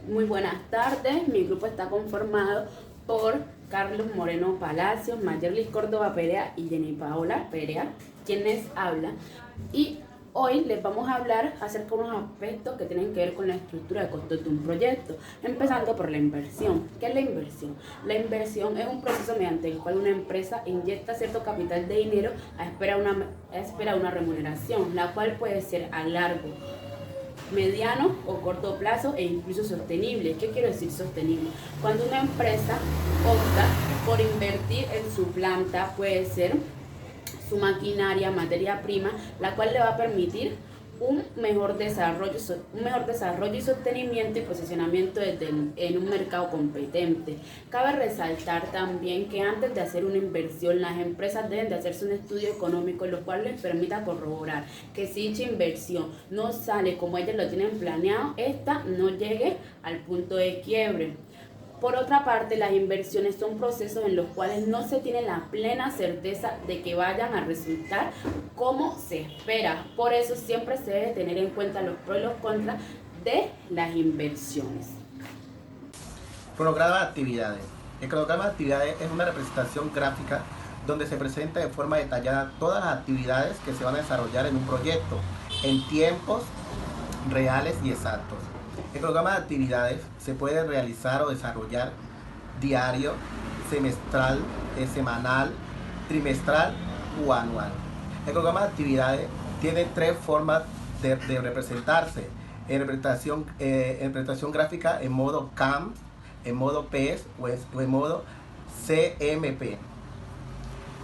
Muy buenas tardes, mi grupo está conformado por Carlos Moreno Palacios, Mayerlis Córdoba Perea y Jenny Paola Perea, quienes hablan. Y hoy les vamos a hablar acerca de unos aspectos que tienen que ver con la estructura de costos de un proyecto, empezando por la inversión. ¿Qué es la inversión? La inversión es un proceso mediante el cual una empresa inyecta cierto capital de dinero a espera una remuneración, la cual puede ser a largo, mediano o corto plazo e incluso sostenible. ¿Qué quiero decir sostenible? Cuando una empresa opta por invertir en su planta, puede ser su maquinaria, materia prima, la cual le va a permitir un mejor desarrollo y sostenimiento y posicionamiento en un mercado competente. Cabe resaltar también que antes de hacer una inversión, las empresas deben de hacerse un estudio económico, lo cual les permita corroborar que si dicha inversión no sale como ellos lo tienen planeado, esta no llegue al punto de quiebre. Por otra parte, las inversiones son procesos en los cuales no se tiene la plena certeza de que vayan a resultar como se espera. Por eso siempre se debe tener en cuenta los pros y los contras de las inversiones. Cronograma de actividades. El cronograma de actividades es una representación gráfica donde se presenta de forma detallada todas las actividades que se van a desarrollar en un proyecto en tiempos reales y exactos. El programa de actividades se puede realizar o desarrollar diario, semestral, semanal, trimestral o anual. El programa de actividades tiene tres formas de representarse. En representación gráfica en modo CAM, en modo PES o en modo CMP.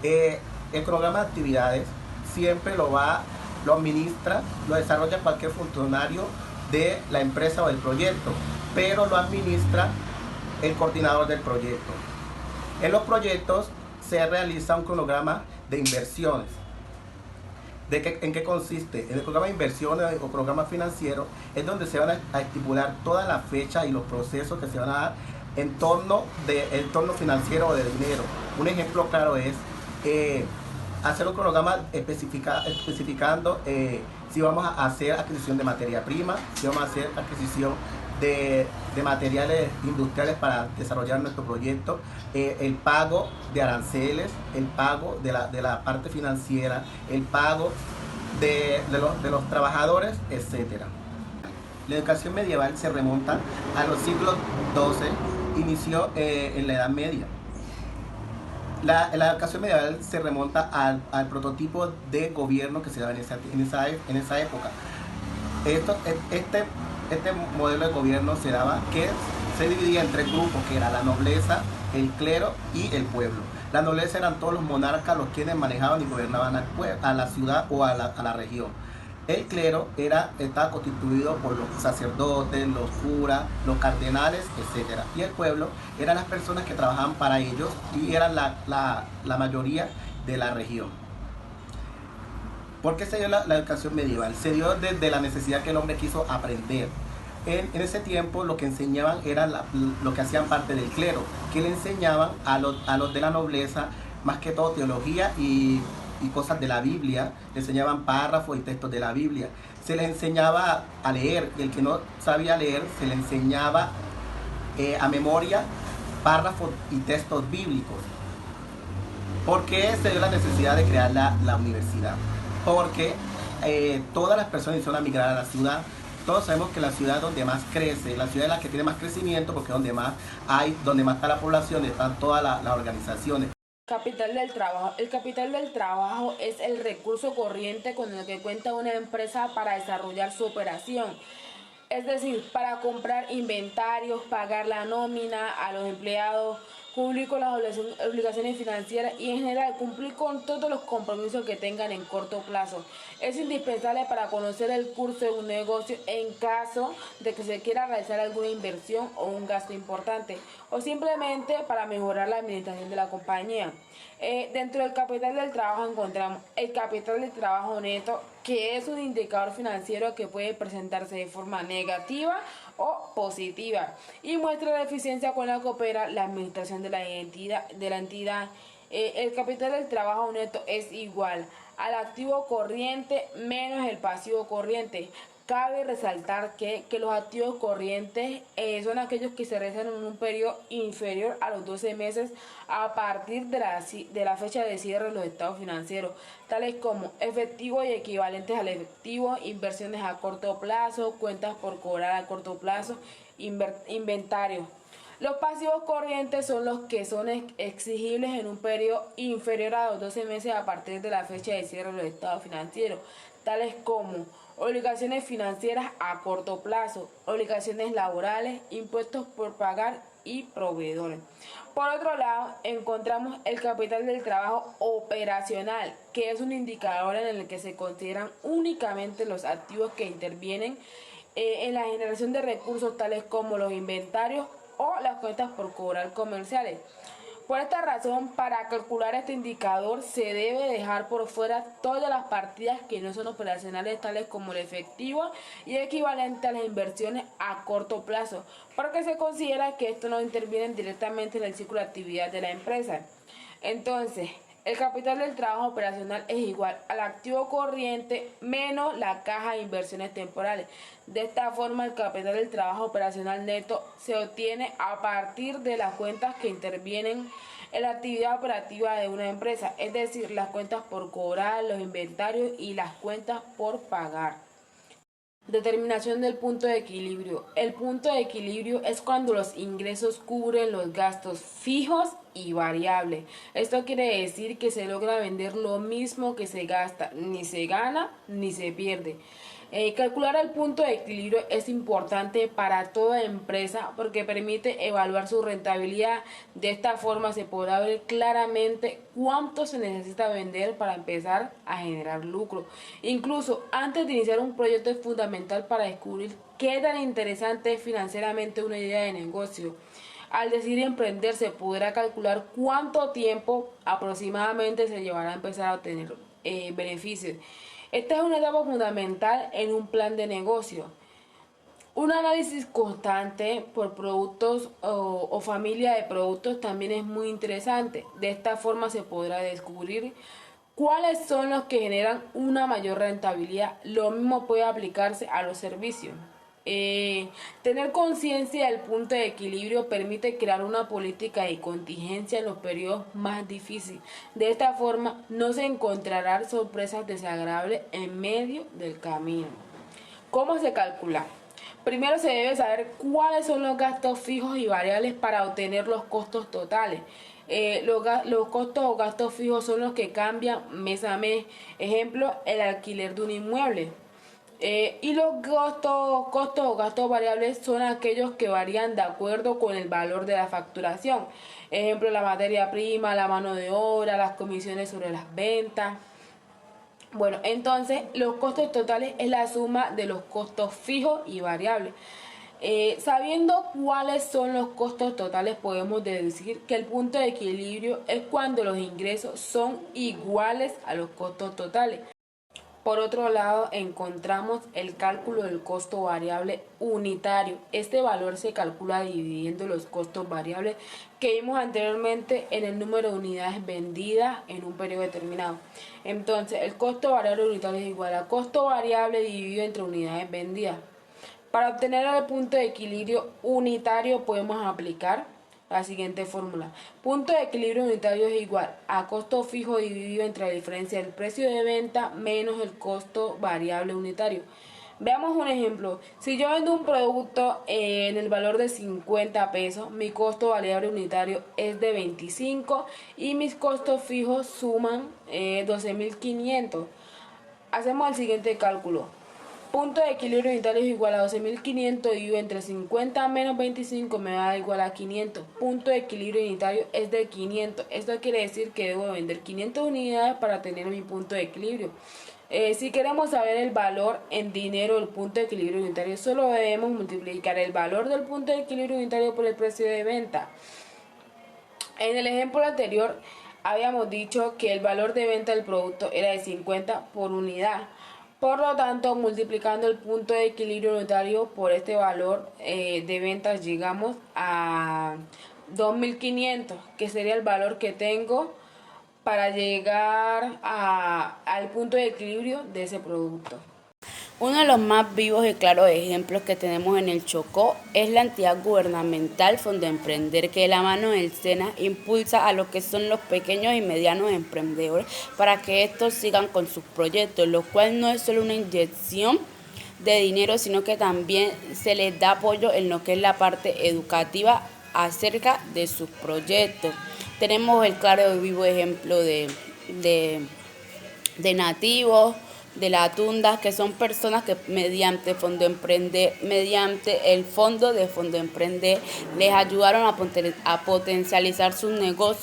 El programa de actividades siempre lo administra, lo desarrolla cualquier funcionario de la empresa o del proyecto, pero lo administra el coordinador del proyecto. En los proyectos se realiza un cronograma de inversiones. ¿En qué consiste? En el programa de inversiones o programa financiero es donde se van a estipular todas las fechas y los procesos que se van a dar en torno financiero o de dinero. Un ejemplo claro es hacer un cronograma especificando si vamos a hacer adquisición de materia prima, si vamos a hacer adquisición de materiales industriales para desarrollar nuestro proyecto, el pago de aranceles, el pago de la parte financiera, el pago de los trabajadores, etc. La educación medieval se remonta a los siglos XII, inició en la Edad Media. La educación medieval se remonta al prototipo de gobierno que se daba en esa época. Este modelo de gobierno se daba que se dividía en tres grupos, que era la nobleza, el clero y el pueblo. La nobleza eran todos los monarcas, los quienes manejaban y gobernaban a la ciudad o a la región. El clero estaba constituido por los sacerdotes, los curas, los cardenales, etc. Y el pueblo eran las personas que trabajaban para ellos y eran la mayoría de la región. ¿Por qué se dio la educación medieval? Se dio desde la necesidad que el hombre quiso aprender. En ese tiempo lo que enseñaban era lo que hacían parte del clero, que le enseñaban a los de la nobleza, más que todo teología y cosas de la Biblia, le enseñaban párrafos y textos de la Biblia. Se les enseñaba a leer, y el que no sabía leer se le enseñaba a memoria párrafos y textos bíblicos. ¿Por qué se dio la necesidad de crear la universidad? Porque todas las personas hicieron a migrar a la ciudad. Todos sabemos que la ciudad es donde más crece, la ciudad es la que tiene más crecimiento porque es donde más está la población, están todas las organizaciones. Capital del trabajo. El capital del trabajo es el recurso corriente con el que cuenta una empresa para desarrollar su operación. Es decir, para comprar inventarios, pagar la nómina a los empleados, cumplir con las obligaciones financieras y en general cumplir con todos los compromisos que tengan en corto plazo. Es indispensable para conocer el curso de un negocio en caso de que se quiera realizar alguna inversión o un gasto importante o simplemente para mejorar la administración de la compañía. Dentro del capital del trabajo encontramos el capital del trabajo neto, que es un indicador financiero que puede presentarse de forma negativa o positiva y muestra la eficiencia con la que opera la administración de la entidad. El capital del trabajo neto es igual al activo corriente menos el pasivo corriente. Cabe resaltar que los activos corrientes son aquellos que se realizan en un periodo inferior a los 12 meses a partir de la fecha de cierre de los estados financieros, tales como efectivo y equivalentes al efectivo, inversiones a corto plazo, cuentas por cobrar a corto plazo, inventario. Los pasivos corrientes son los que son exigibles en un periodo inferior a los 12 meses a partir de la fecha de cierre de los estados financieros, tales como obligaciones financieras a corto plazo, obligaciones laborales, impuestos por pagar y proveedores. Por otro lado, encontramos el capital del trabajo operacional, que es un indicador en el que se consideran únicamente los activos que intervienen en la generación de recursos, tales como los inventarios o las cuentas por cobrar comerciales. Por esta razón, para calcular este indicador se debe dejar por fuera todas las partidas que no son operacionales, tales como el efectivo y equivalente a las inversiones a corto plazo, porque se considera que esto no interviene directamente en el ciclo de actividad de la empresa. Entonces, el capital del trabajo operacional es igual al activo corriente menos la caja de inversiones temporales. De esta forma, el capital del trabajo operacional neto se obtiene a partir de las cuentas que intervienen en la actividad operativa de una empresa, es decir, las cuentas por cobrar, los inventarios y las cuentas por pagar. Determinación del punto de equilibrio. El punto de equilibrio es cuando los ingresos cubren los gastos fijos y variables. Esto quiere decir que se logra vender lo mismo que se gasta, ni se gana ni se pierde. Calcular el punto de equilibrio es importante para toda empresa porque permite evaluar su rentabilidad. De esta forma se podrá ver claramente cuánto se necesita vender para empezar a generar lucro. Incluso antes de iniciar un proyecto es fundamental para descubrir qué tan interesante es financieramente una idea de negocio. Al decidir emprender se podrá calcular cuánto tiempo aproximadamente se llevará a empezar a obtener beneficios. Esta es una etapa fundamental en un plan de negocio. Un análisis constante por productos o familia de productos también es muy interesante. De esta forma se podrá descubrir cuáles son los que generan una mayor rentabilidad. Lo mismo puede aplicarse a los servicios. Tener conciencia del punto de equilibrio permite crear una política de contingencia en los periodos más difíciles. De esta forma no se encontrarán sorpresas desagradables en medio del camino. ¿Cómo se calcula? Primero se debe saber cuáles son los gastos fijos y variables para obtener los costos totales. Los costos o gastos fijos son los que cambian mes a mes. Ejemplo, el alquiler de un inmueble. Y los costos o gastos variables son aquellos que varían de acuerdo con el valor de la facturación. Ejemplo, la materia prima, la mano de obra, las comisiones sobre las ventas. Bueno, entonces los costos totales es la suma de los costos fijos y variables. Sabiendo cuáles son los costos totales, podemos deducir que el punto de equilibrio es cuando los ingresos son iguales a los costos totales. Por otro lado, encontramos el cálculo del costo variable unitario. Este valor se calcula dividiendo los costos variables que vimos anteriormente en el número de unidades vendidas en un periodo determinado. Entonces, el costo variable unitario es igual a costo variable dividido entre unidades vendidas. Para obtener el punto de equilibrio unitario podemos aplicar la siguiente fórmula. Punto de equilibrio unitario es igual a costo fijo dividido entre la diferencia del precio de venta menos el costo variable unitario. Veamos un ejemplo. Si yo vendo un producto en el valor de 50 pesos, mi costo variable unitario es de 25 y mis costos fijos suman 12.500. Hacemos el siguiente cálculo. Punto de equilibrio unitario es igual a 12.500 dividido entre 50 menos 25 me va a dar igual a 500. Punto de equilibrio unitario es de 500. Esto quiere decir que debo vender 500 unidades para tener mi punto de equilibrio. Si queremos saber el valor en dinero del punto de equilibrio unitario, solo debemos multiplicar el valor del punto de equilibrio unitario por el precio de venta. En el ejemplo anterior habíamos dicho que el valor de venta del producto era de 50 por unidad. Por lo tanto, multiplicando el punto de equilibrio unitario por este valor de ventas, llegamos a 2.500, que sería el valor que tengo para llegar al punto de equilibrio de ese producto. Uno de los más vivos y claros ejemplos que tenemos en el Chocó es la entidad gubernamental Fondo Emprender, que de la mano del SENA impulsa a lo que son los pequeños y medianos emprendedores para que estos sigan con sus proyectos, lo cual no es solo una inyección de dinero, sino que también se les da apoyo en lo que es la parte educativa acerca de sus proyectos. Tenemos el claro y vivo ejemplo de nativos, de la tunda, que son personas que mediante Fondo Emprender, mediante el fondo de Fondo Emprender, les ayudaron a potencializar sus negocios.